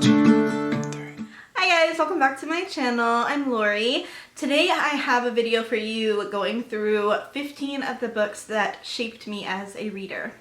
Hi guys, welcome back to my channel. I'm Lori. Today I have a video for you going through 15 of the books that shaped me as a reader.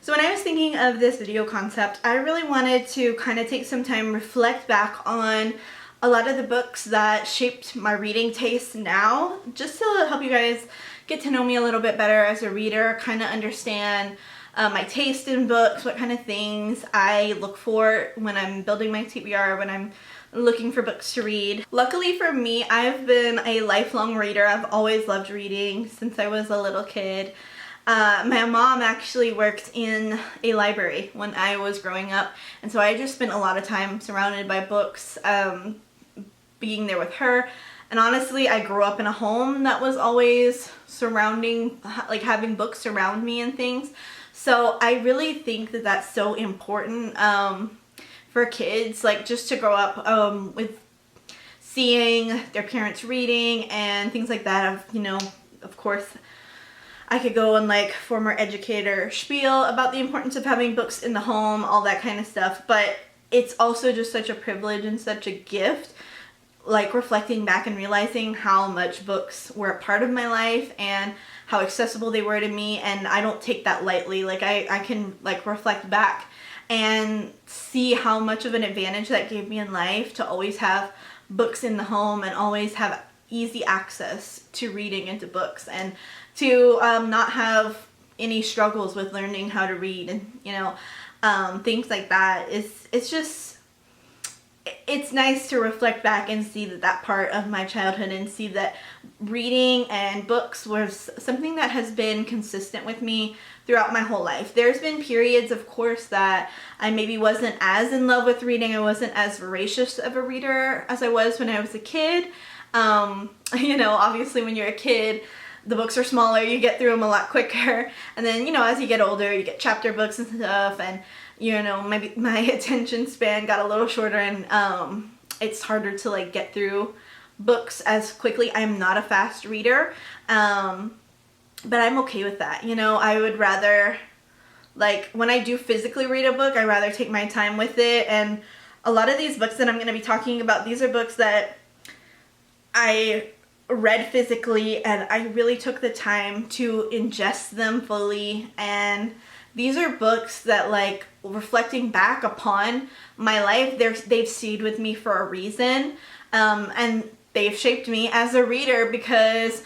So when I was thinking of this video concept, I really wanted to kind of take some time, reflect back on a lot of the books that shaped my reading taste now, just to help you guys get to know me a little bit better as a reader, kind of understand my taste in books, what kind of things I look for when I'm building my TBR, when I'm looking for books to read. Luckily for me, I've been a lifelong reader. I've always loved reading since I was a little kid. My mom actually worked in a library when I was growing up, and so I just spent a lot of time surrounded by books, being there with her. And honestly, I grew up in a home that was always surrounding, like having books surround me and things. So I really think that that's so important for kids, like just to grow up with seeing their parents reading and things like that. Of course, I could go on like former educator spiel about the importance of having books in the home, all that kind of stuff. But it's also just such a privilege and such a gift, like reflecting back and realizing how much books were a part of my life and how accessible they were to me. And I don't take that lightly. Like I can like reflect back and see how much of an advantage that gave me in life to always have books in the home and always have easy access to reading and to books, and to not have any struggles with learning how to read and things like that. It's nice to reflect back and see that part of my childhood, and see that reading and books was something that has been consistent with me throughout my whole life. There's been periods, of course, that I maybe wasn't as in love with reading. I wasn't as voracious of a reader as I was when I was a kid. Obviously when you're a kid, the books are smaller, you get through them a lot quicker. And then, as you get older, you get chapter books and stuff, and maybe my attention span got a little shorter, and it's harder to like get through books as quickly. I'm not a fast reader, but I'm okay with that. I would rather, like, when I do physically read a book, I'd rather take my time with it. And a lot of these books that I'm going to be talking about, these are books that I read physically, and I really took the time to ingest them fully. And these are books that, like, reflecting back upon my life, they've stayed with me for a reason, and they've shaped me as a reader, because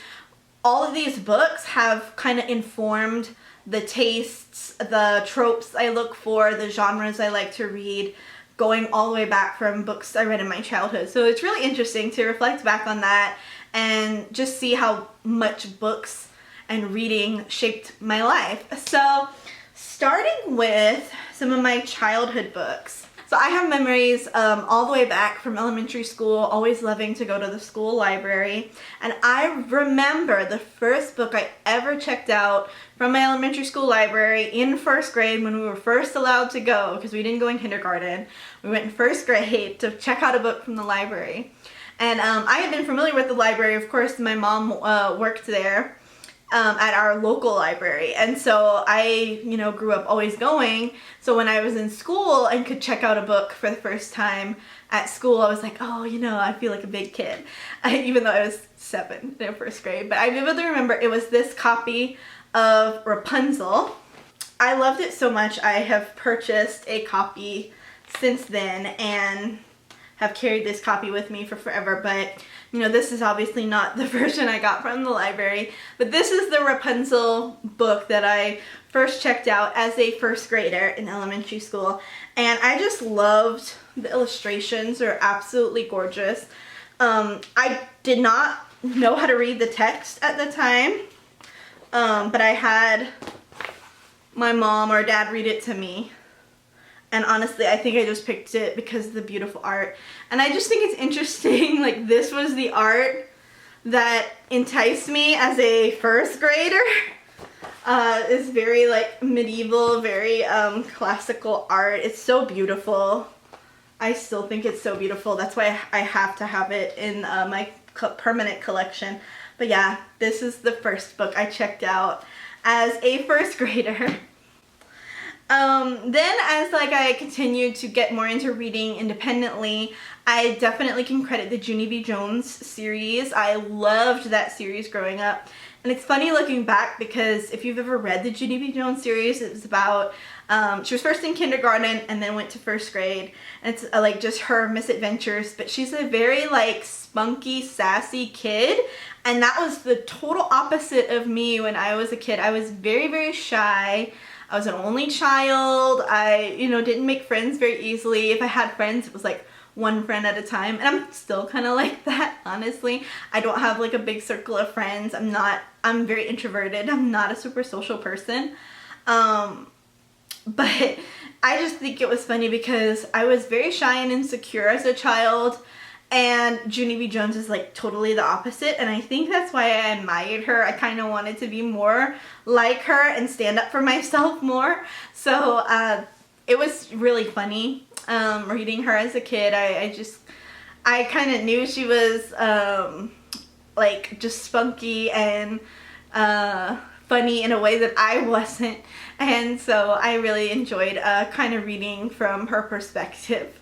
all of these books have kind of informed the tastes, the tropes I look for, the genres I like to read, going all the way back from books I read in my childhood. So it's really interesting to reflect back on that and just see how much books and reading shaped my life. So starting with some of my childhood books. So I have memories all the way back from elementary school, always loving to go to the school library. And I remember the first book I ever checked out from my elementary school library in first grade, when we were first allowed to go, because we didn't go in kindergarten. We went in first grade to check out a book from the library. And I had been familiar with the library. Of course, my mom worked there at our local library, and so I grew up always going. So when I was in school and could check out a book for the first time at school, I was like, oh, I feel like a big kid, even though I was 7 in first grade. But I vividly remember it was this copy of Rapunzel. I loved it so much, I have purchased a copy since then and have carried this copy with me for forever. But this is obviously not the version I got from the library, but this is the Rapunzel book that I first checked out as a first grader in elementary school. And I just loved the illustrations. They're absolutely gorgeous. I did not know how to read the text at the time, but I had my mom or dad read it to me. And honestly, I think I just picked it because of the beautiful art. And I just think it's interesting, like, this was the art that enticed me as a first grader. It's very, like, medieval, very classical art. It's so beautiful. I still think it's so beautiful. That's why I have to have it in my permanent collection. But yeah, this is the first book I checked out as a first grader. Then as like I continued to get more into reading independently, I definitely can credit the Junie B. Jones series. I loved that series growing up. And it's funny looking back because if you've ever read the Junie B. Jones series, it was about, she was first in kindergarten and then went to first grade. And it's like just her misadventures, but she's a very like spunky, sassy kid. And that was the total opposite of me when I was a kid. I was very, very shy. I was an only child. I, didn't make friends very easily. If I had friends, it was like one friend at a time. And I'm still kind of like that, honestly. I don't have like a big circle of friends. I'm very introverted. I'm not a super social person. But I just think it was funny because I was very shy and insecure as a child. And Junie B. Jones is like totally the opposite, and I think that's why I admired her. I kind of wanted to be more like her and stand up for myself more. So it was really funny reading her as a kid. I kind of knew she was like just spunky and funny in a way that I wasn't, and so I really enjoyed kind of reading from her perspective.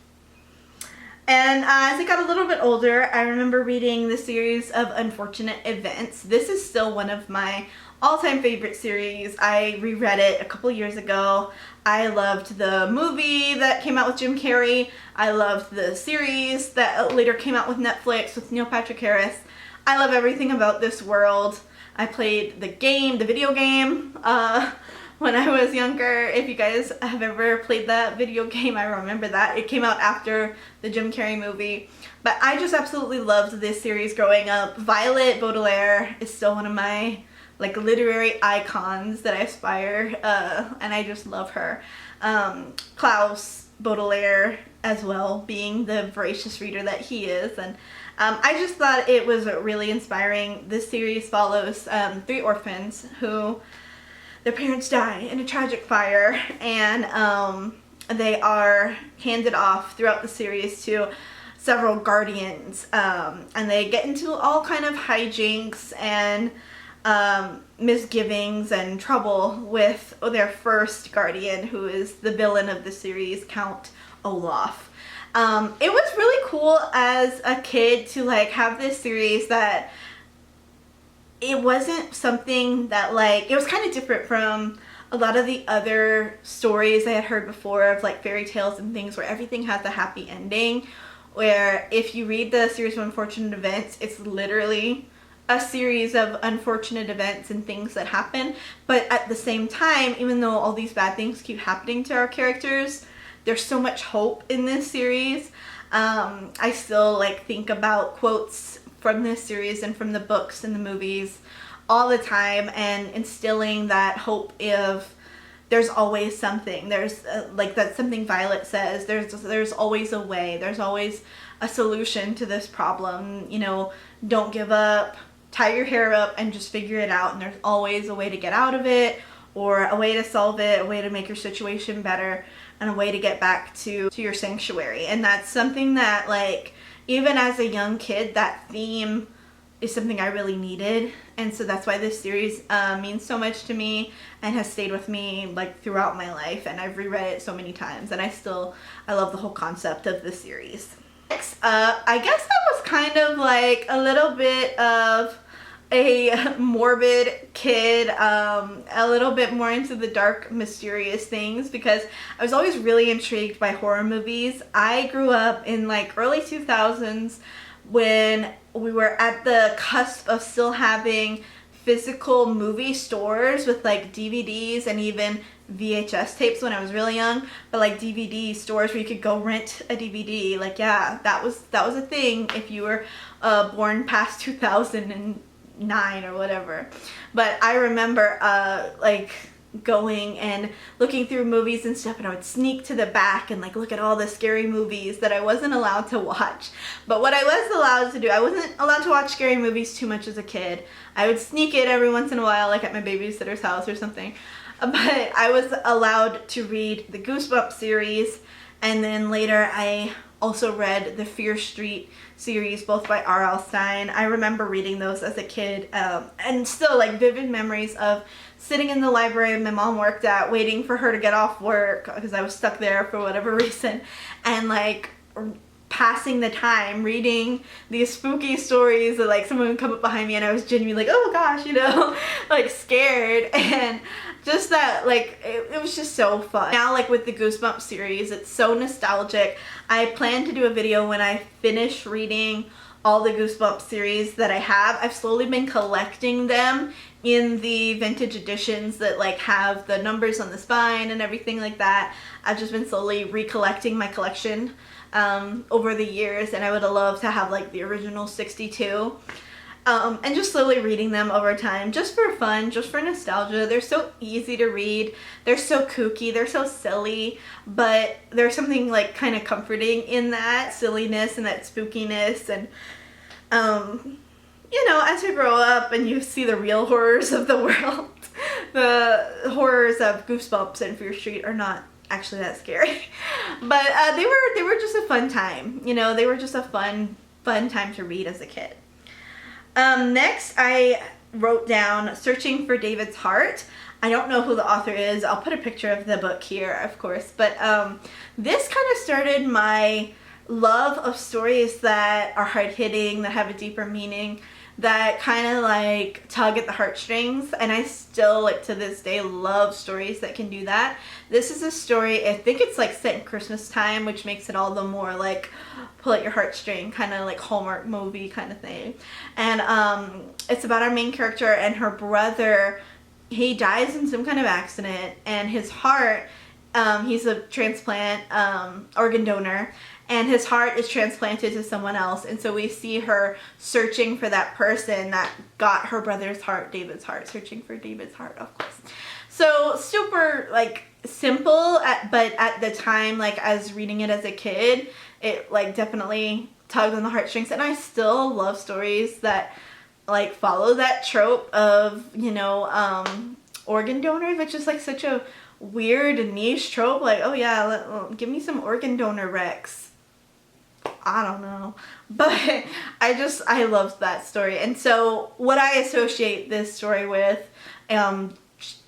And as I got a little bit older, I remember reading the series of Unfortunate Events. This is still one of my all-time favorite series. I reread it a couple years ago. I loved the movie that came out with Jim Carrey. I loved the series that later came out with Netflix with Neil Patrick Harris. I love everything about this world. I played the video game, when I was younger. If you guys have ever played that video game, I remember that. It came out after the Jim Carrey movie. But I just absolutely loved this series growing up. Violet Baudelaire is still one of my like literary icons that I aspire, and I just love her. Klaus Baudelaire as well, being the voracious reader that he is. And I just thought it was really inspiring. This series follows 3 orphans who their parents die in a tragic fire, and they are handed off throughout the series to several guardians, and they get into all kind of hijinks and misgivings and trouble with their first guardian, who is the villain of the series, Count Olaf. It was really cool as a kid to like have this series that it wasn't something that like, it was kind of different from a lot of the other stories I had heard before of like fairy tales and things where everything has a happy ending, where if you read the series of Unfortunate Events, it's literally a series of unfortunate events and things that happen. But at the same time, even though all these bad things keep happening to our characters, there's so much hope in this series. I still like think about quotes from this series and from the books and the movies all the time, and instilling that hope of there's always something. There's like that's something Violet says, there's always a way, there's always a solution to this problem. Don't give up, tie your hair up and just figure it out, and there's always a way to get out of it, or a way to solve it, a way to make your situation better, and a way to get back to your sanctuary. And that's something that like, even as a young kid, that theme is something I really needed. And so that's why this series means so much to me and has stayed with me like throughout my life. And I've reread it so many times, and I love the whole concept of the series. Next up, I guess that was kind of like a little bit of a morbid kid, a little bit more into the dark, mysterious things, because I was always really intrigued by horror movies. I grew up in like early 2000s when we were at the cusp of still having physical movie stores with like DVDs and even VHS tapes when I was really young, but like DVD stores where you could go rent a DVD. Like, yeah, that was a thing if you were born past 2009 or whatever. But I remember like going and looking through movies and stuff, and I would sneak to the back and like look at all the scary movies that I wasn't allowed to watch. But what I was allowed to do, I wasn't allowed to watch scary movies too much as a kid. I would sneak it every once in a while, like at my babysitter's house or something. But I was allowed to read the Goosebumps series And then later I also read the Fear Street series, both by R.L. Stine. I remember reading those as a kid, and still like vivid memories of sitting in the library my mom worked at, waiting for her to get off work because I was stuck there for whatever reason, and like passing the time reading these spooky stories that like someone would come up behind me and I was genuinely like, oh gosh, you know, like scared. And just that, like, it was just so fun. Now, like with the Goosebumps series, it's so nostalgic. I plan to do a video when I finish reading all the Goosebumps series that I have. I've slowly been collecting them in the vintage editions that like have the numbers on the spine and everything like that. I've just been slowly recollecting my collection over the years, and I would have loved to have like the original 62. And just slowly reading them over time, just for fun, just for nostalgia. They're so easy to read, they're so kooky, they're so silly, but there's something like kind of comforting in that silliness and that spookiness. And you know, as you grow up and you see the real horrors of the world, the horrors of Goosebumps and Fear Street are not actually that scary. But they were just a fun time. You know, they were just a fun time to read as a kid. Next, I wrote down Searching for David's Heart. I don't know who the author is. I'll put a picture of the book here, of course. But this kind of started my love of stories that are hard-hitting, that have a deeper meaning, that kind of like tug at the heartstrings. And I still, like to this day, love stories that can do that. This is a story, I think it's like set in Christmas time, which makes it all the more like pull at your heartstring, kind of like Hallmark movie kind of thing. And it's about our main character and her brother. He dies in some kind of accident, and his heart, he's a transplant organ donor, and his heart is transplanted to someone else. And so we see her searching for that person that got her brother's heart, David's heart, searching for David's heart, of course. So super like simple, but at the time, like as reading it as a kid, it like definitely tugged on the heartstrings. And I still love stories that like follow that trope of, you know, organ donors, which is like such a weird niche trope. Like, oh yeah, give me some organ donor Rex. I don't know, but I loved that story. And so what I associate this story with,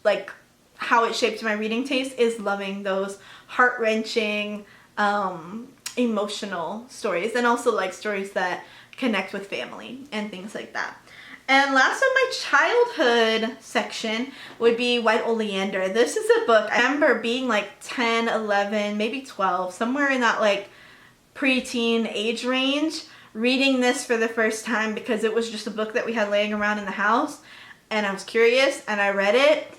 like how it shaped my reading taste, is loving those heart-wrenching, emotional stories, and also like stories that connect with family and things like that. And last on my childhood section would be White Oleander. This is a book I remember being like 10, 11, maybe 12, somewhere in that like preteen age range, reading this for the first time because it was just a book that we had laying around in the house, and I was curious and I read it.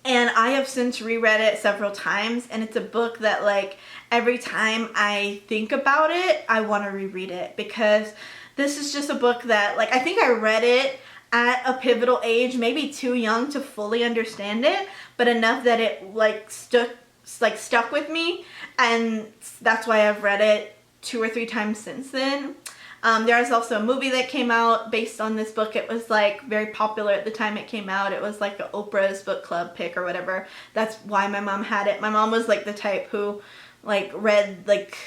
And I have since reread it several times, and it's a book that like every time I think about it, I want to reread it, because this is just a book that like I think I read it at a pivotal age, maybe too young to fully understand it, but enough that it like stuck with me, and that's why I've read it 2 or 3 times since then. There was also a movie that came out based on this book. It was like very popular at the time it came out. It was like the Oprah's book club pick or whatever. That's why my mom had it. My mom was like the type who like read like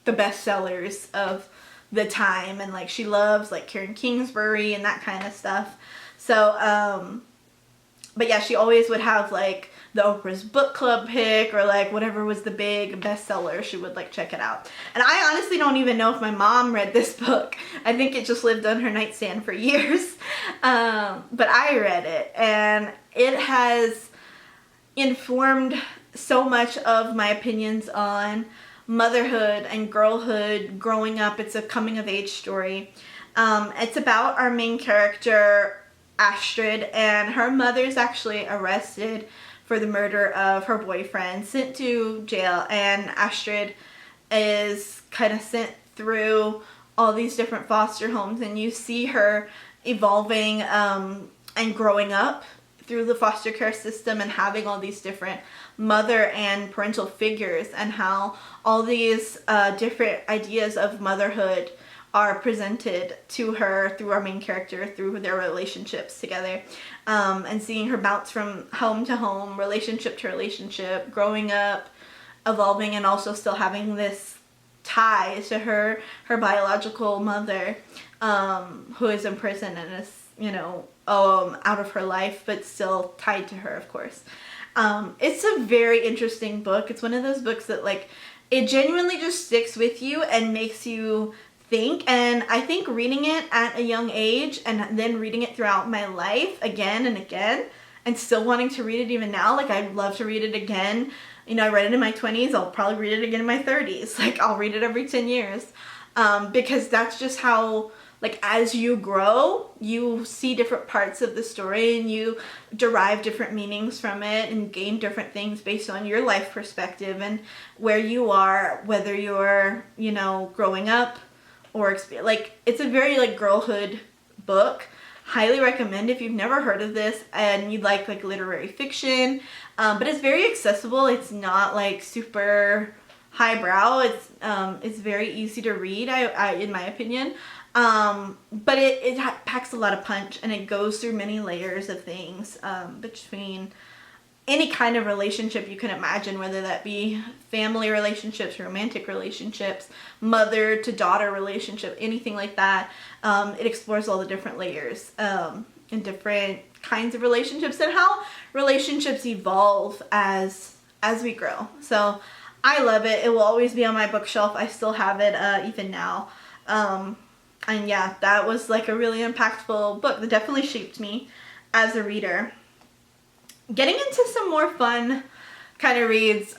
the bestsellers of the time, and like she loves like Karen Kingsbury and that kind of stuff. So but yeah, she always would have like the Oprah's book club pick, or like whatever was the big bestseller, she would like check it out. And I honestly don't even know if my mom read this book. I think it just lived on her nightstand for years. But I read it, and it has informed so much of my opinions on motherhood and girlhood growing up. It's a coming of age story. It's about our main character, Astrid, and her mother's actually arrested for the murder of her boyfriend, sent to jail, and Astrid is kind of sent through all these different foster homes, and you see her evolving and growing up through the foster care system and having all these different mother and parental figures, and how all these different ideas of motherhood are presented to her through our main character, through their relationships together, and seeing her bounce from home to home, relationship to relationship, growing up evolving and also still having this tie to her biological mother, who is in prison and is, out of her life, but still tied to her, of course. It's a very interesting book. It's one of those books that, like, it genuinely just sticks with you and makes you think. And I think reading it at a young age and then reading it throughout my life again and again, and still wanting to read it even now, like, I'd love to read it again. I read it in my 20s. I'll probably read it again in my 30s. Like, I'll read it every 10 years. Because that's just how, like, as you grow, you see different parts of the story and you derive different meanings from it and gain different things based on your life perspective and where you are, whether you're, growing up or, like, it's a very, like, girlhood book. Highly recommend if you've never heard of this and you'd like literary fiction, but it's very accessible. It's not like super highbrow. It's very easy to read, I in my opinion, but it packs a lot of punch and it goes through many layers of things, between any kind of relationship you can imagine, whether that be family relationships, romantic relationships, mother to daughter relationship, anything like that. It explores all the different layers, and different kinds of relationships and how relationships evolve as we grow. So I love it. It will always be on my bookshelf. I still have it, even now. And yeah, that was like a really impactful book that definitely shaped me as a reader. Getting into some more fun kind of reads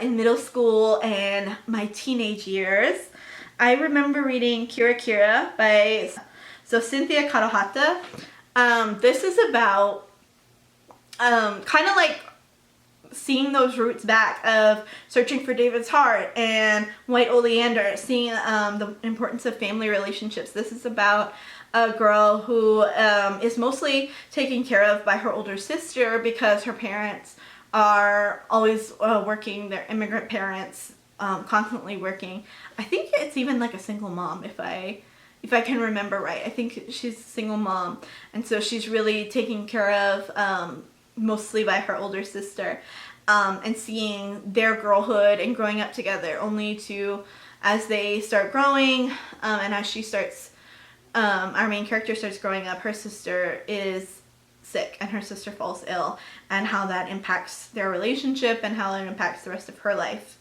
in middle school and my teenage years, I remember reading Kira Kira by Cynthia Kadohata. This is about kind of like seeing those roots back of searching for David's heart and White Oleander, seeing the importance of family relationships. This is about a girl who is mostly taken care of by her older sister because her parents are always working. They're immigrant parents, constantly working. I think it's even like a single mom, if I can remember right. I think she's a single mom, and so she's really taken care of mostly by her older sister, and seeing their girlhood and growing up together, only to, as they start growing, and as she starts, our main character starts growing up, her sister is sick and her sister falls ill, and how that impacts their relationship and how it impacts the rest of her life.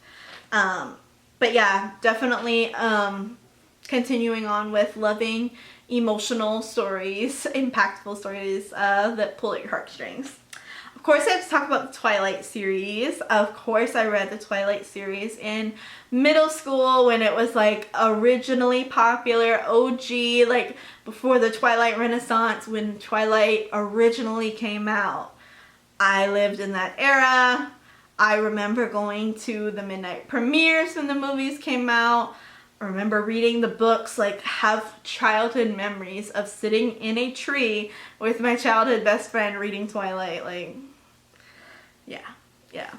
But yeah, definitely continuing on with loving, emotional stories, impactful stories that pull at your heartstrings. Of course, I have to talk about the Twilight series. Of course, I read the Twilight series in middle school when it was like originally popular, OG, like before the Twilight Renaissance, when Twilight originally came out. I lived in that era. I remember going to the midnight premieres when the movies came out. I remember reading the books, like have childhood memories of sitting in a tree with my childhood best friend reading Twilight. Like, yeah.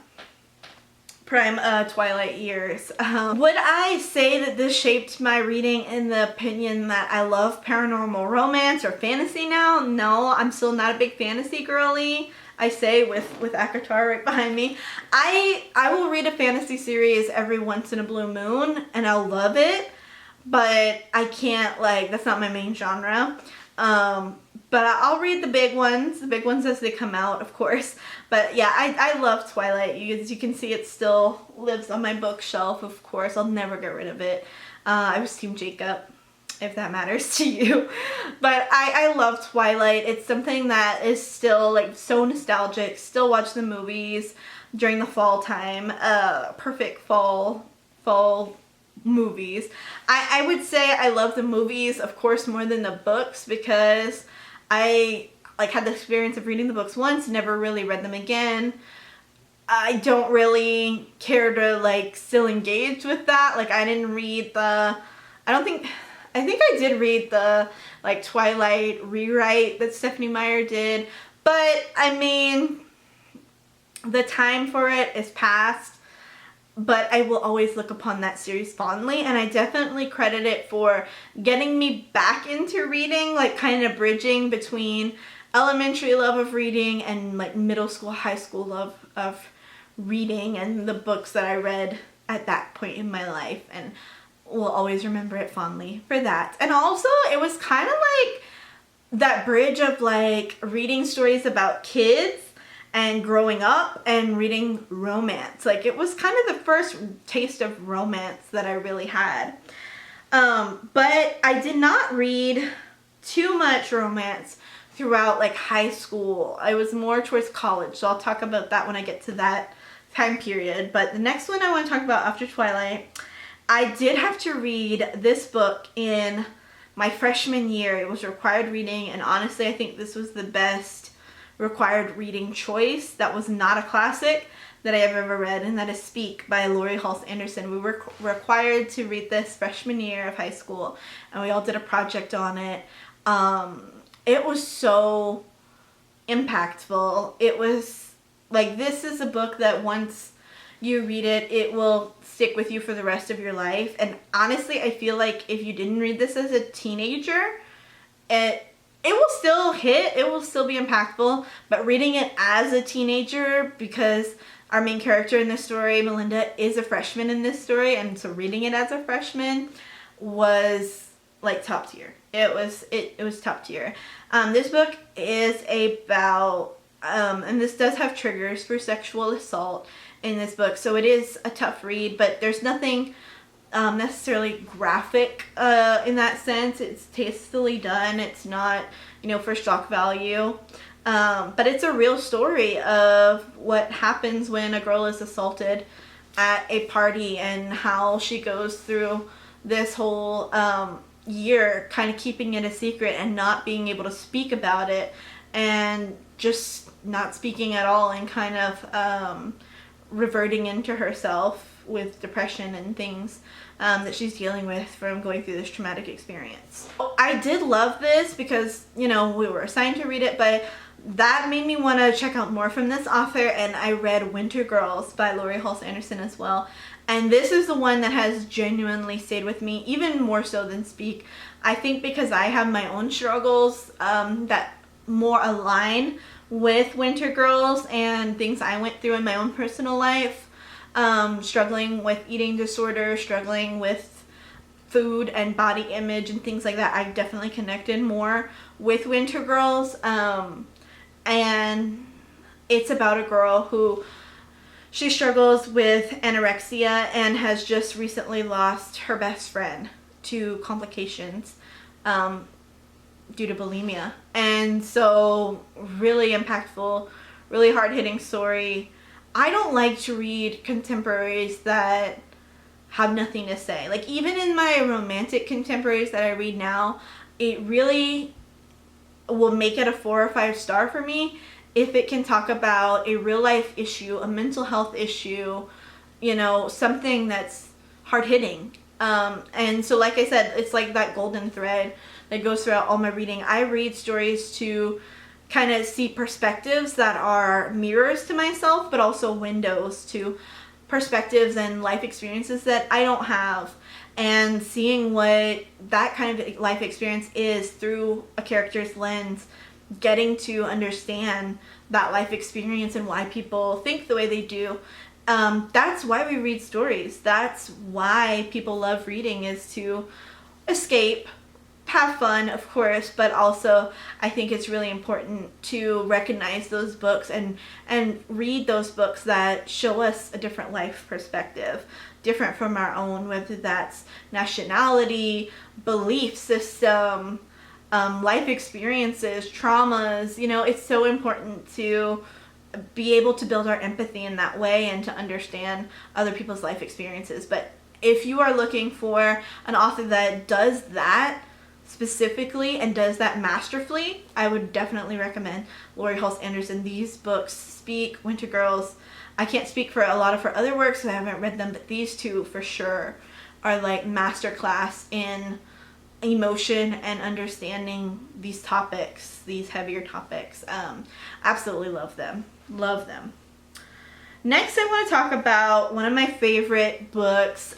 Prime Twilight years. Would I say that this shaped my reading in the opinion that I love paranormal romance or fantasy now? No, I'm still not a big fantasy girly. I say with ACOTAR right behind me. I will read a fantasy series every once in a blue moon and I'll love it, but I can't, like, that's not my main genre. But I'll read the big ones as they come out, of course. But yeah, I love Twilight. As you can see, it still lives on my bookshelf, of course. I'll never get rid of it. I was Team Jacob, if that matters to you. But I love Twilight. It's something that is still like so nostalgic. Still watch the movies during the fall time. Perfect fall movies. I would say I love the movies, of course, more than the books, because I like had the experience of reading the books once, never really read them again. I don't really care to like still engage with that. Like I didn't read I think I did read the like Twilight rewrite that Stephenie Meyer did, but I mean the time for it is past. But I will always look upon that series fondly, and I definitely credit it for getting me back into reading, like kind of bridging between elementary love of reading and like middle school, high school love of reading and the books that I read at that point in my life, and will always remember it fondly for that. And also it was kind of like that bridge of like reading stories about kids and growing up and reading romance. Like it was kind of the first taste of romance that I really had. But I did not read too much romance throughout like high school. I was more towards college, so I'll talk about that when I get to that time period. But the next one I want to talk about after Twilight, I did have to read this book in my freshman year. It was required reading, and honestly I think this was the best required reading choice that was not a classic that I have ever read, and that is Speak by Lori Halse Anderson. We were required to read this freshman year of high school, and we all did a project on it. It was so impactful. It was like, this is a book that once you read it, it will stick with you for the rest of your life. And honestly, I feel like if you didn't read this as a teenager, it will still hit, it will still be impactful, but reading it as a teenager, because our main character in this story, Melinda, is a freshman in this story, and so reading it as a freshman was like top tier. It was top tier. This book is about, and this does have triggers for sexual assault in this book, so it is a tough read, but there's nothing necessarily graphic in that sense. It's tastefully done. It's not, for shock value. But it's a real story of what happens when a girl is assaulted at a party, and how she goes through this whole year kind of keeping it a secret and not being able to speak about it, and just not speaking at all, and kind of reverting into herself with depression and things that she's dealing with from going through this traumatic experience. I did love this because, we were assigned to read it, but that made me want to check out more from this author, and I read Winter Girls by Lori Halse Anderson as well. And this is the one that has genuinely stayed with me, even more so than Speak. I think because I have my own struggles that more align with Winter Girls and things I went through in my own personal life. Struggling with eating disorder, struggling with food and body image and things like that. I definitely connected more with Winter Girls. And it's about a girl who, she struggles with anorexia and has just recently lost her best friend to complications due to bulimia. And so really impactful, really hard-hitting story. I don't like to read contemporaries that have nothing to say. Like, even in my romantic contemporaries that I read now, it really will make it a 4 or 5 star for me if it can talk about a real life issue, a mental health issue, something that's hard-hitting. And so, like I said, it's like that golden thread that goes throughout all my reading. I read stories to kind of see perspectives that are mirrors to myself, but also windows to perspectives and life experiences that I don't have, and seeing what that kind of life experience is through a character's lens, getting to understand that life experience and why people think the way they do. That's why we read stories. That's why people love reading, is to escape, have fun, of course, but also I think it's really important to recognize those books and read those books that show us a different life perspective, different from our own, whether that's nationality, belief system, life experiences, traumas. It's so important to be able to build our empathy in that way and to understand other people's life experiences. But if you are looking for an author that does that specifically and does that masterfully, I would definitely recommend Lori Halse Anderson. These books, Speak, Winter Girls, I can't speak for a lot of her other works, I haven't read them, but these two for sure are like masterclass in emotion and understanding these topics, these heavier topics. Absolutely love them. Next, I want to talk about one of my favorite books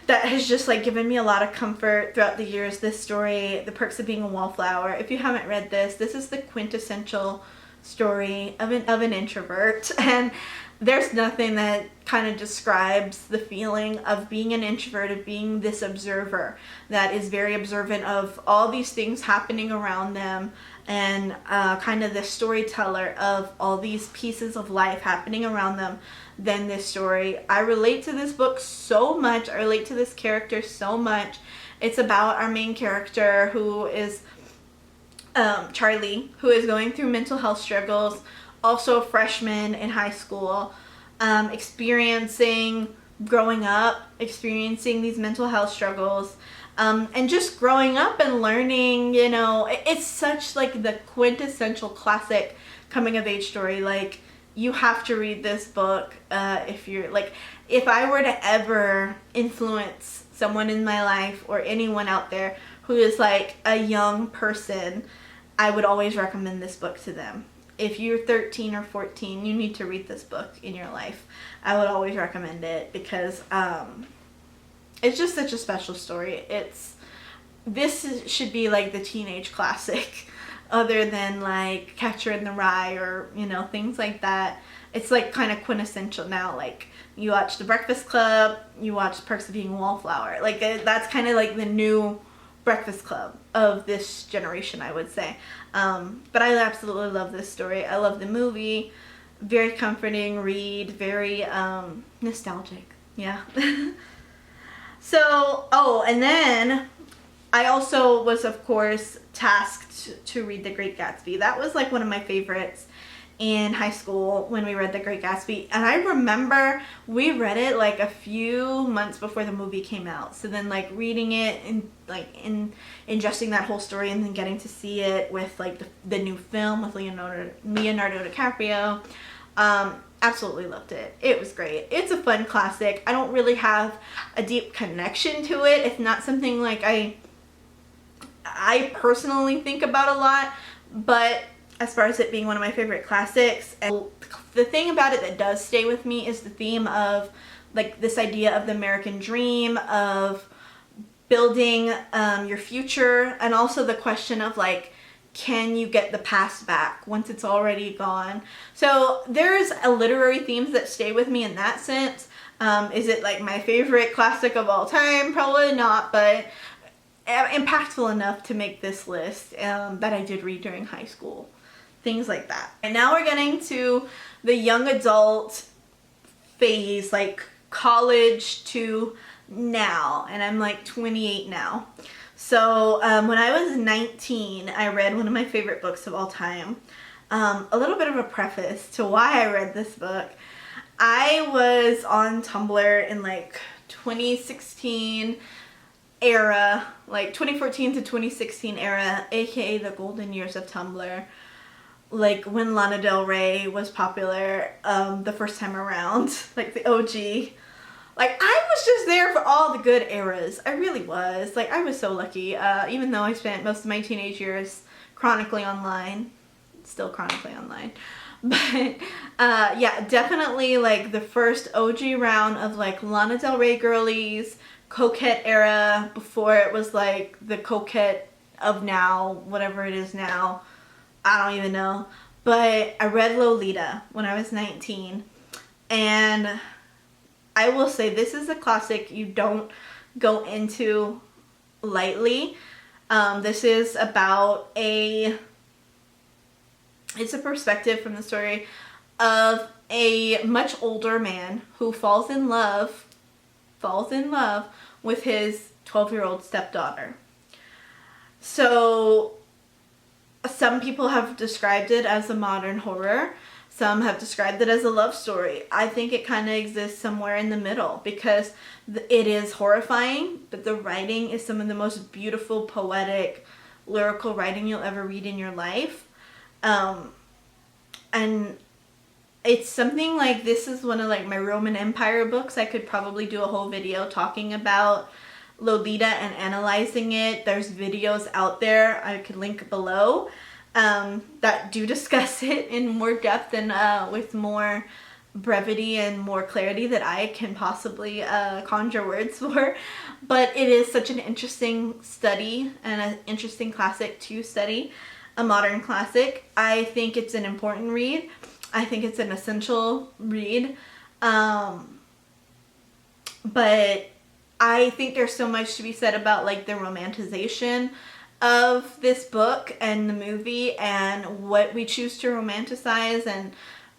that has just like given me a lot of comfort throughout the years. This story, The Perks of Being a Wallflower. If you haven't read this, this is the quintessential story of an introvert, and there's nothing that kind of describes the feeling of being an introvert, of being this observer that is very observant of all these things happening around them, and kind of the storyteller of all these pieces of life happening around them than this story. I relate to this book so much. I relate to this character so much. It's about our main character, who is Charlie, who is going through mental health struggles, also a freshman in high school, experiencing growing up, experiencing these mental health struggles, and just growing up and learning, you know, it's such like the quintessential classic coming of age story. Like, you have to read this book if you're like, if I were to ever influence someone in my life or anyone out there who is like a young person, I would always recommend this book to them. If you're 13 or 14, you need to read this book in your life. I would always recommend it because it's just such a special story. This should be like the teenage classic, other than like Catcher in the Rye or, you know, things like that. It's like kind of quintessential now. Like, you watch The Breakfast Club, you watch Perks of Being a Wallflower. Like, that's kind of like the new Breakfast Club of this generation, I would say. But I absolutely love this story. I love the movie. Very comforting read, very nostalgic. Yeah. So, oh, and then I also was, of course, tasked to read The Great Gatsby. That was like one of my favorites in high school when we read The Great Gatsby. And I remember we read it like a few months before the movie came out. So then like reading it and like ingesting that whole story, and then getting to see it with like the new film with Leonardo DiCaprio. Absolutely loved it. It was great. It's a fun classic. I don't really have a deep connection to it. It's not something like I personally think about a lot, but as far as it being one of my favorite classics, and the thing about it that does stay with me is the theme of like this idea of the American dream, of building your future, and also the question of like, can you get the past back once it's already gone? So there's a literary themes that stay with me in that sense. Is it like my favorite classic of all time? Probably not, but impactful enough to make this list that I did read during high school. Things like that. And now we're getting to the young adult phase, like college to now, and I'm like 28 now. So when I was 19, I read one of my favorite books of all time. A little bit of a preface to why I read this book. I was on Tumblr in like 2016 era, like 2014 to 2016 era, aka the golden years of Tumblr. Like when Lana Del Rey was popular the first time around, like the OG. Like, I was just there for all the good eras. I really was. Like, I was so lucky. Even though I spent most of my teenage years chronically online. Still chronically online. But, yeah, definitely, like, the first OG round of, like, Lana Del Rey girlies, Coquette era, before it was, like, the Coquette of now, whatever it is now. I don't even know. But I read Lolita when I was 19. And I will say this is a classic you don't go into lightly. This is about it's a perspective from the story of a much older man who falls in love with his 12-year-old stepdaughter. So some people have described it as a modern horror. Some have described it as a love story. I think it kind of exists somewhere in the middle because it is horrifying, but the writing is some of the most beautiful, poetic, lyrical writing you'll ever read in your life. And it's something like, this is one of like my Roman Empire books. I could probably do a whole video talking about Lolita and analyzing it. There's videos out there I could link below that do discuss it in more depth and with more brevity and more clarity that I can possibly conjure words for. But it is such an interesting study and an interesting classic to study. a modern classic. I think it's an important read. I think it's an essential read. But I think there's so much to be said about like the romanticization of this book and the movie and what we choose to romanticize and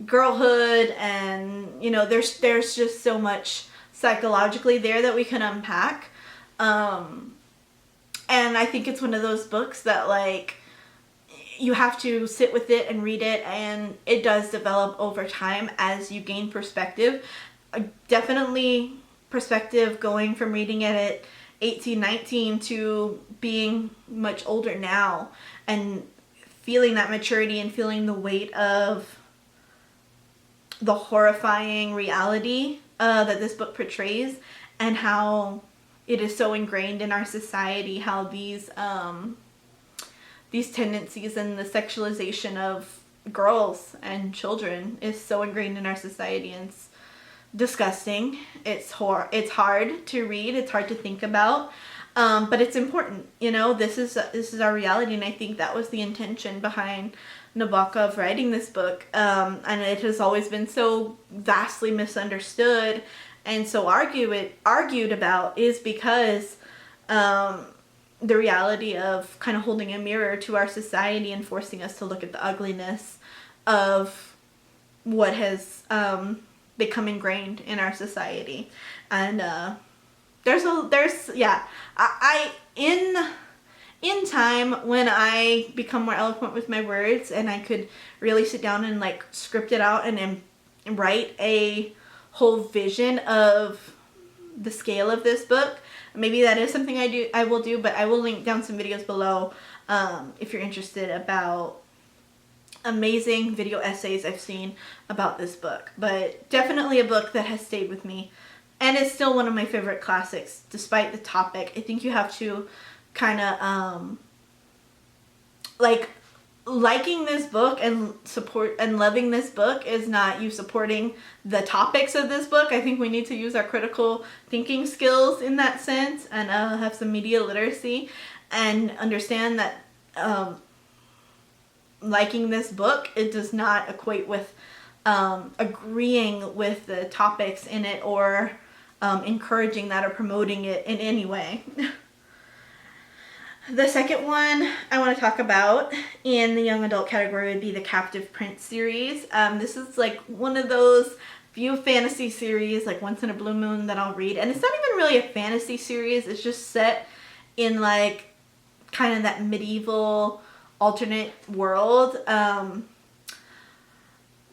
girlhood, and you know, there's just so much psychologically there that we can unpack. And I think it's one of those books that like you have to sit with it and read it, and it does develop over time as you gain perspective. Definitely perspective going from reading it at 18, 19 to being much older now, and feeling that maturity and feeling the weight of the horrifying reality that this book portrays, and how it is so ingrained in our society, how these tendencies and the sexualization of girls and children is so ingrained in our society, and it's disgusting. It's hard to read. It's hard to think about, but it's important. You know, this is our reality, and I think that was the intention behind Nabokov writing this book. And it has always been so vastly misunderstood and so argued about, is because the reality of kind of holding a mirror to our society and forcing us to look at the ugliness of what has become ingrained in our society. And in time, when I become more eloquent with my words and I could really sit down and like script it out and write a whole vision of the scale of this book, maybe that is something I will do, but I will link down some videos below if you're interested, about amazing video essays I've seen about this book. But definitely a book that has stayed with me, and it's still one of my favorite classics despite the topic. I think you have to kind of liking this book and loving this book is not you supporting the topics of this book. I think we need to use our critical thinking skills in that sense, and have some media literacy, and understand that liking this book, it does not equate with agreeing with the topics in it, or encouraging that or promoting it in any way. The second one I want to talk about in the young adult category would be the Captive Prince series. This is like one of those few fantasy series, like once in a blue moon, that I'll read. And it's not even really a fantasy series. It's just set in like kind of that medieval alternate world.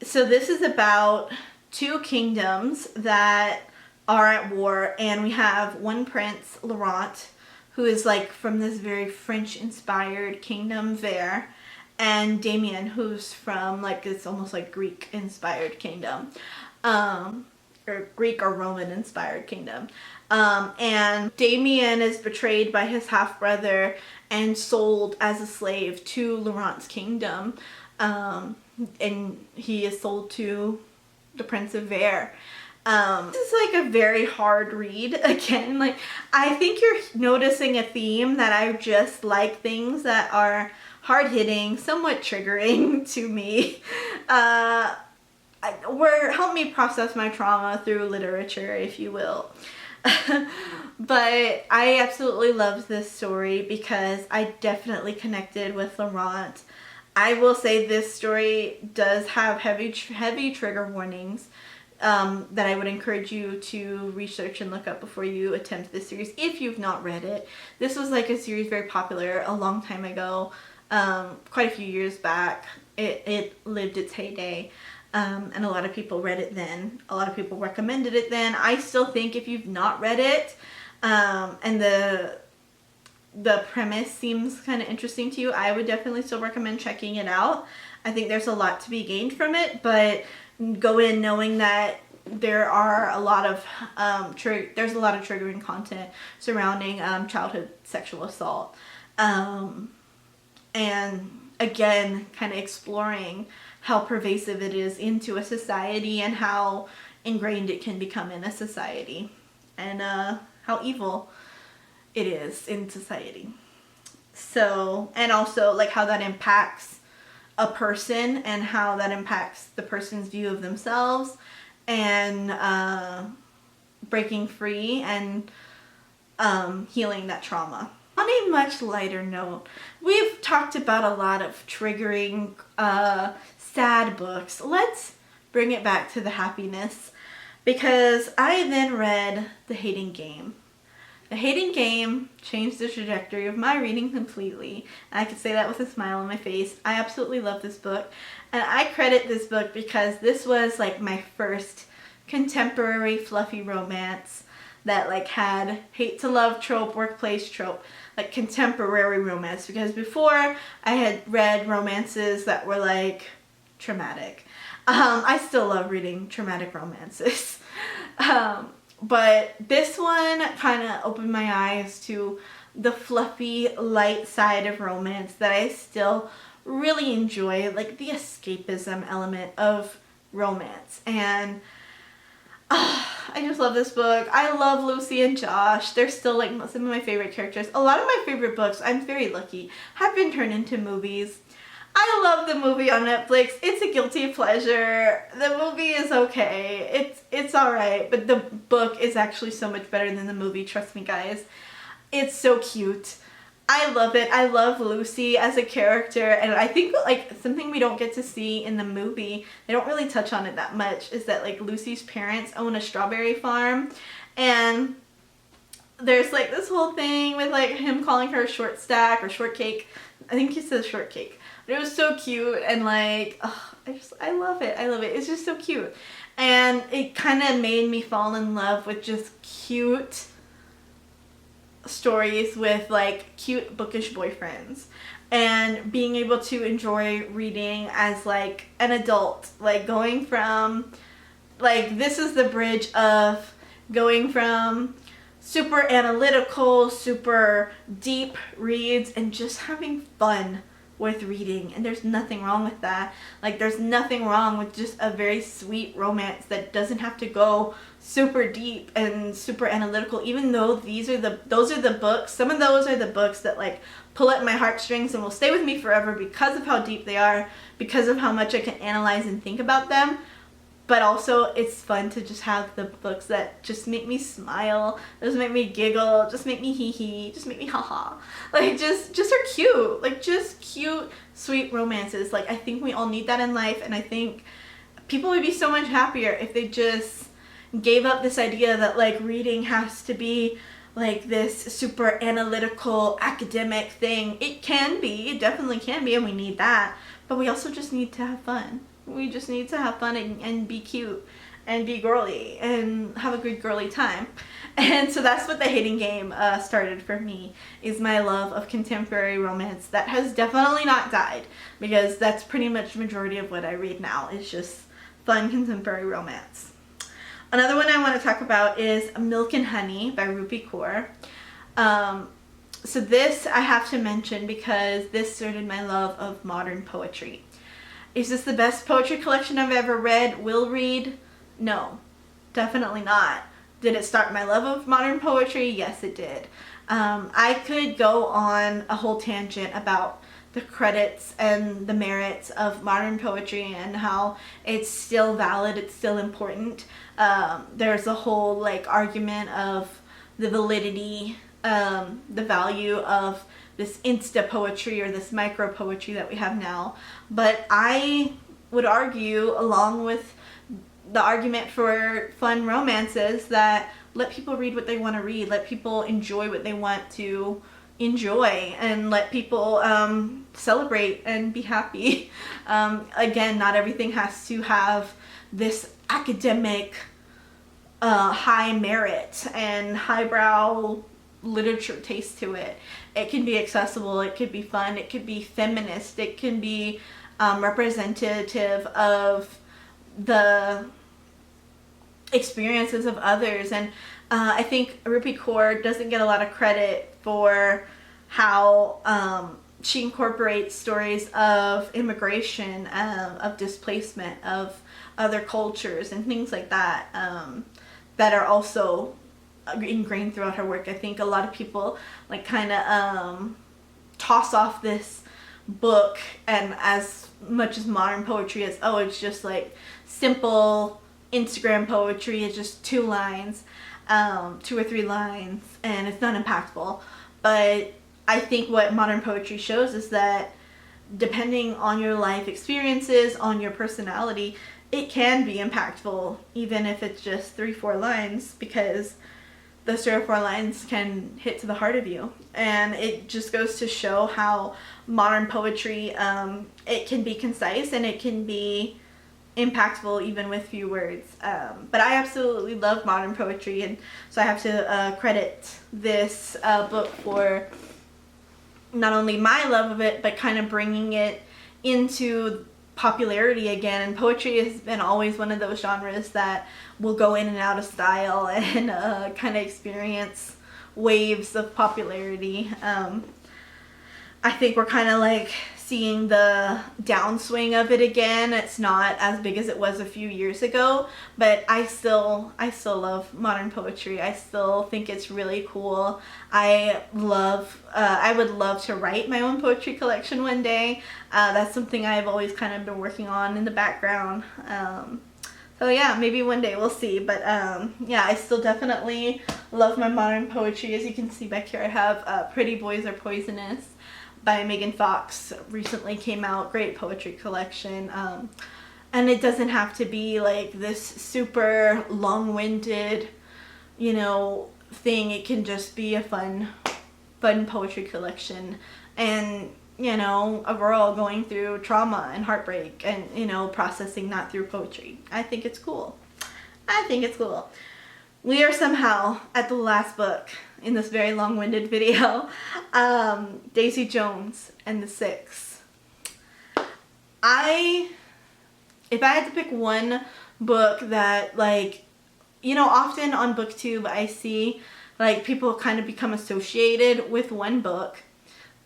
So this is about two kingdoms that are at war, and we have one prince, Laurent, who is like from this very French-inspired kingdom there, and Damien, who's from like, it's almost like Greek-inspired kingdom, or Greek or Roman-inspired kingdom. And Damien is betrayed by his half-brother and sold as a slave to Laurent's kingdom, and he is sold to the Prince of Vere. This is like a very hard read. Again, like, I think you're noticing a theme that I just like things that are hard-hitting, somewhat triggering to me. Help me process my trauma through literature, if you will. But I absolutely loved this story because I definitely connected with Laurent. I will say this story does have heavy trigger warnings that I would encourage you to research and look up before you attempt this series if you've not read it. This was like a series very popular a long time ago, quite a few years back. It lived its heyday, and a lot of people read it then. A lot of people recommended it then. I still think if you've not read it, and the premise seems kind of interesting to you, I would definitely still recommend checking it out. I think there's a lot to be gained from it, but go in knowing that there are a lot of there's a lot of triggering content surrounding childhood sexual assault, and again, kind of exploring how pervasive it is into a society and how ingrained it can become in a society, and how evil it is in society. So, and also like how that impacts a person and how that impacts the person's view of themselves, and breaking free and healing that trauma. On a much lighter note, we've talked about a lot of triggering sad books. Let's bring it back to the happiness, because I then read The Hating Game. The Hating Game changed the trajectory of my reading completely. I can say that with a smile on my face. I absolutely love this book. And I credit this book because this was like my first contemporary fluffy romance that like had hate to love trope, workplace trope, like contemporary romance. Because before I had read romances that were like traumatic. I still love reading traumatic romances. But this one kind of opened my eyes to the fluffy, light side of romance that I still really enjoy, like the escapism element of romance. And I just love this book. I love Lucy and Josh. They're still like some of my favorite characters. A lot of my favorite books, I'm very lucky, have been turned into movies. I love the movie on Netflix. It's a guilty pleasure. The movie is okay. It's alright, but the book is actually so much better than the movie, trust me guys. It's so cute. I love it. I love Lucy as a character, and I think like something we don't get to see in the movie, they don't really touch on it that much, is that like Lucy's parents own a strawberry farm, and there's like this whole thing with like him calling her short stack or shortcake. I think he says shortcake. But it was so cute, and like, oh, I love it. I love it. It's just so cute. And it kind of made me fall in love with just cute stories with like cute bookish boyfriends, and being able to enjoy reading as like an adult, like going from like, this is the bridge of going from super analytical, super deep reads and just having fun with reading. And there's nothing wrong with that. Like, there's nothing wrong with just a very sweet romance that doesn't have to go super deep and super analytical, even though those are the books, some of those are the books that like pull at my heartstrings and will stay with me forever because of how deep they are, because of how much I can analyze and think about them. But also, it's fun to just have the books that just make me smile, just make me giggle, just make me hee-hee, just make me ha-ha. Like, just are cute. Like, just cute, sweet romances. Like, I think we all need that in life, and I think people would be so much happier if they just gave up this idea that, like, reading has to be, like, this super analytical, academic thing. It can be. It definitely can be, and we need that. But we also just need to have fun. We just need to have fun and be cute and be girly and have a good girly time. And so that's what The Hating Game started for me, is my love of contemporary romance that has definitely not died, because that's pretty much the majority of what I read now is just fun contemporary romance. Another one I want to talk about is Milk and Honey by Rupi Kaur. So this I have to mention because this started my love of modern poetry. Is this the best poetry collection I've ever read, will read? No, definitely not. Did it start my love of modern poetry? Yes, it did. I could go on a whole tangent about the credits and the merits of modern poetry and how it's still valid, it's still important. There's a whole like argument of the validity, the value of this insta poetry or this micro poetry that we have now. But I would argue, along with the argument for fun romances, that let people read what they want to read, let people enjoy what they want to enjoy, and let people celebrate and be happy. Again, not everything has to have this academic high merit and highbrow literature taste to it. It can be accessible, it could be fun, it could be feminist, it can be representative of the experiences of others. And I think Rupi Kaur doesn't get a lot of credit for how she incorporates stories of immigration, of displacement, of other cultures and things like that, that are also ingrained throughout her work. I think a lot of people like kind of toss off this book and as much as modern poetry is, oh, it's just like simple Instagram poetry, it's just 2 lines, 2 or 3 lines, and it's not impactful. But I think what modern poetry shows is that depending on your life experiences, on your personality, it can be impactful, even if it's just 3-4 lines, because those 3 or 4 lines can hit to the heart of you. And it just goes to show how modern poetry, it can be concise and it can be impactful even with few words. But I absolutely love modern poetry, and so I have to credit this book for not only my love of it, but kind of bringing it into popularity again. And poetry has been always one of those genres that will go in and out of style and kind of experience waves of popularity. I think we're kind of like seeing the downswing of it again. It's not as big as it was a few years ago, but I still love modern poetry. I still think it's really cool. I would love to write my own poetry collection one day. That's something I've always kind of been working on in the background. So yeah, maybe one day, we'll see. But yeah, I still definitely love my modern poetry. As you can see back here, I have Pretty Boys Are Poisonous by Megan Fox, recently came out. Great poetry collection. And it doesn't have to be like this super long-winded, you know, thing. It can just be a fun poetry collection. And, you know, a girl going through trauma and heartbreak and, you know, processing that through poetry. I think it's cool. I think it's cool. We are somehow at the last book in this very long-winded video. Daisy Jones and the Six. If I had to pick one book that, like, you know, often on BookTube I see like people kind of become associated with one book,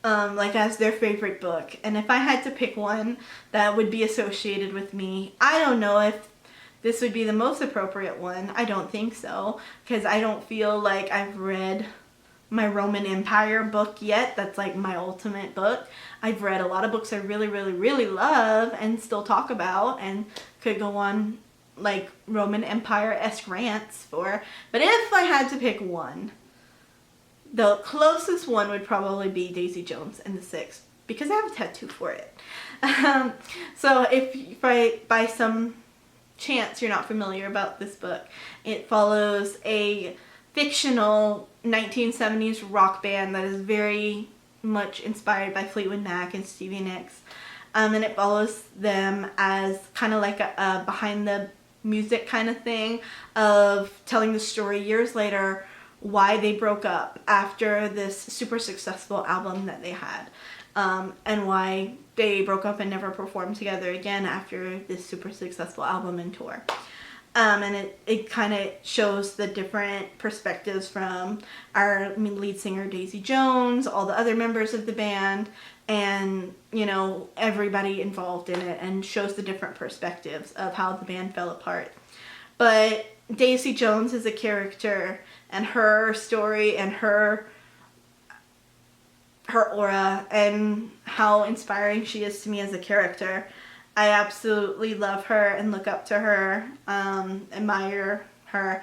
like as their favorite book. And if I had to pick one that would be associated with me, I don't know if this would be the most appropriate one. I don't think so, because I don't feel like I've read my Roman Empire book yet. That's like my ultimate book. I've read a lot of books I really, really, really love and still talk about and could go on like Roman Empire-esque rants for. But if I had to pick one, the closest one would probably be Daisy Jones and the Six, because I have a tattoo for it. So if by some chance you're not familiar about this book, it follows a fictional 1970s rock band that is very much inspired by Fleetwood Mac and Stevie Nicks, and it follows them as kind of like a behind the music kind of thing of telling the story years later why they broke up after this super successful album that they had, and why they broke up and never performed together again after this super successful album and tour. And it kind of shows the different perspectives from our lead singer Daisy Jones, all the other members of the band, and, you know, everybody involved in it, and shows the different perspectives of how the band fell apart. But Daisy Jones is a character, and her story and her aura and how inspiring she is to me as a character. I absolutely love her and look up to her, admire her.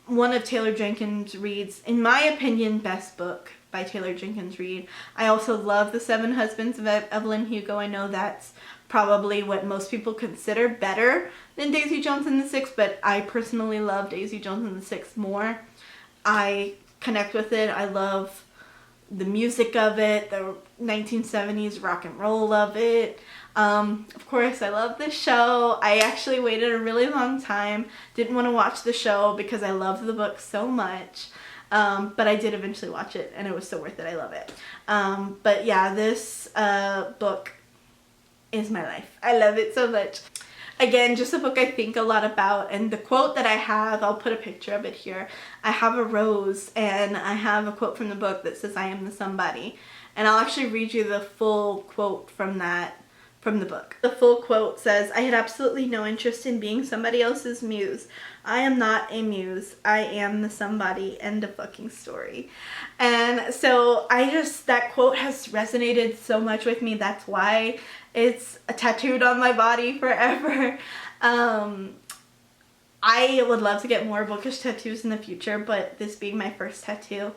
One of Taylor Jenkins Reid's, in my opinion, best book by Taylor Jenkins Reid. I also love The Seven Husbands of Evelyn Hugo. I know that's probably what most people consider better than Daisy Jones and the Six, but I personally love Daisy Jones and the Six more. I connect with it. I love the music of it, the 1970s rock and roll of it. Of course, I love the show. I actually waited a really long time. Didn't want to watch the show because I love the book so much. But I did eventually watch it, and it was so worth it. I love it. But yeah, this book is my life. I love it so much. Again, just a book I think a lot about, and the quote that I have, I'll put a picture of it here. I have a rose, and I have a quote from the book that says, "I am the somebody." And I'll actually read you the full quote from that from the book. The full quote says, "I had absolutely no interest in being somebody else's muse. I am not a muse. I am the somebody." End of fucking story. And so that quote has resonated so much with me. That's why it's tattooed on my body forever. I would love to get more bookish tattoos in the future, but this being my first tattoo,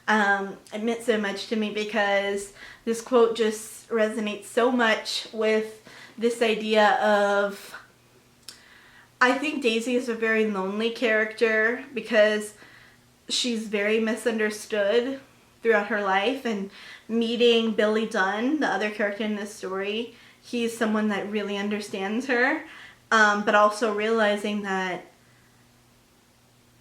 it meant so much to me because this quote just resonates so much with this idea of, I think Daisy is a very lonely character because she's very misunderstood throughout her life, and meeting Billy Dunn, the other character in this story, he's someone that really understands her, but also realizing that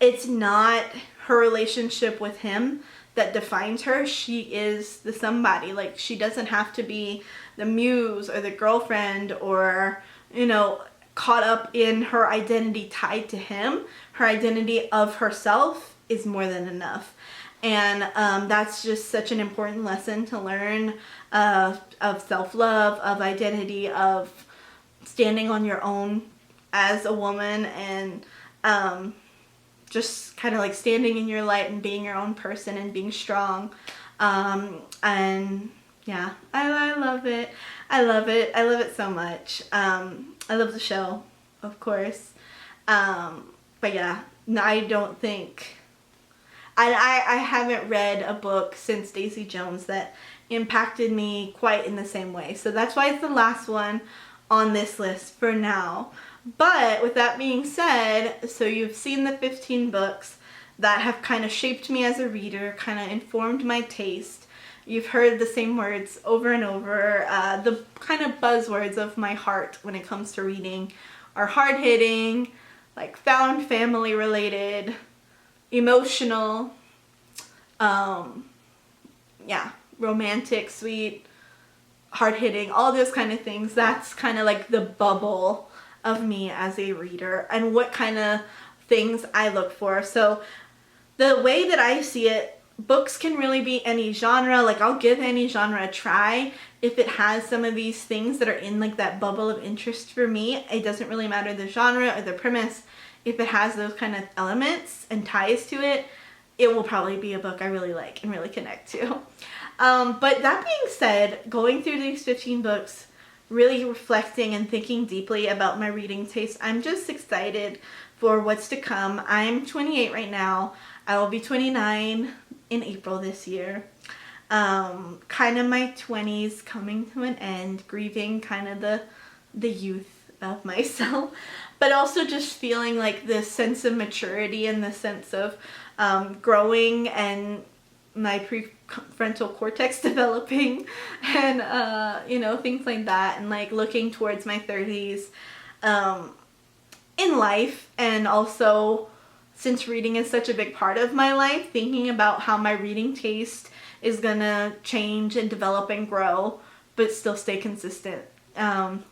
it's not her relationship with him that defines her. She is the somebody. Like, she doesn't have to be the muse or the girlfriend or, you know, caught up in her identity tied to him. Her identity of herself is more than enough. And that's just such an important lesson to learn, of self-love, of identity, of standing on your own as a woman, and just kind of like standing in your light and being your own person and being strong. And yeah, I love it. I love it. I love it so much. I love the show, of course. But yeah, I don't think, I haven't read a book since Daisy Jones that impacted me quite in the same way. So that's why it's the last one on this list for now. But with that being said, so you've seen the 15 books that have kind of shaped me as a reader, kind of informed my taste. You've heard the same words over and over. The kind of buzzwords of my heart when it comes to reading are hard-hitting, like found family related, emotional, yeah, romantic, sweet, hard-hitting, all those kind of things. That's kind of like the bubble of me as a reader and what kind of things I look for. So the way that I see it, books can really be any genre. Like, I'll give any genre a try if it has some of these things that are in like that bubble of interest for me. It doesn't really matter the genre or the premise. If it has those kind of elements and ties to it, it will probably be a book I really like and really connect to. But that being said, going through these 15 books, really reflecting and thinking deeply about my reading taste, I'm just excited for what's to come. I'm 28 right now. I will be 29 in April this year. Kind of my 20s coming to an end, grieving kind of the youth of myself, but also just feeling like this sense of maturity and the sense of growing and my prefrontal cortex developing, and you know, things like that, and like looking towards my 30s in life. And also, since reading is such a big part of my life, thinking about how my reading taste is gonna change and develop and grow, but still stay consistent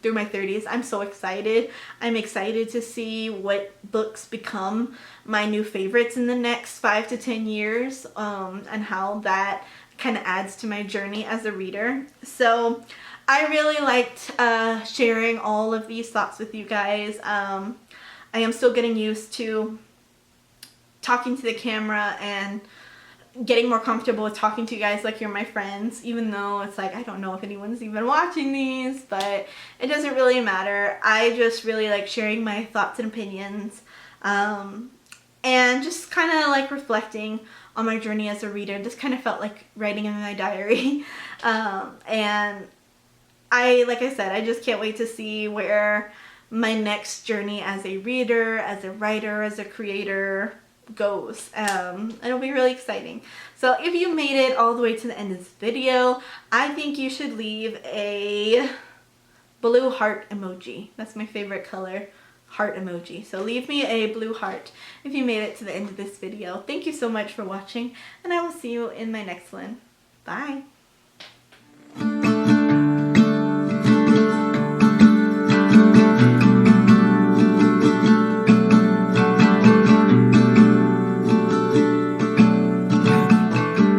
through my 30s. I'm so excited. I'm excited to see what books become my new favorites in the next 5 to 10 years, and how that kind of adds to my journey as a reader. So I really liked sharing all of these thoughts with you guys. I am still getting used to talking to the camera and getting more comfortable with talking to you guys like you're my friends, even though it's like, I don't know if anyone's even watching these, but it doesn't really matter. I just really like sharing my thoughts and opinions, and just kind of like reflecting on my journey as a reader. This kind of felt like writing in my diary. And like I said, I just can't wait to see where my next journey as a reader, as a writer, as a creator goes. It'll be really exciting. So if you made it all the way to the end of this video, I think you should leave a blue heart emoji. That's my favorite color, heart emoji. So leave me a blue heart if you made it to the end of this video. Thank you so much for watching, and I will see you in my next one. Bye.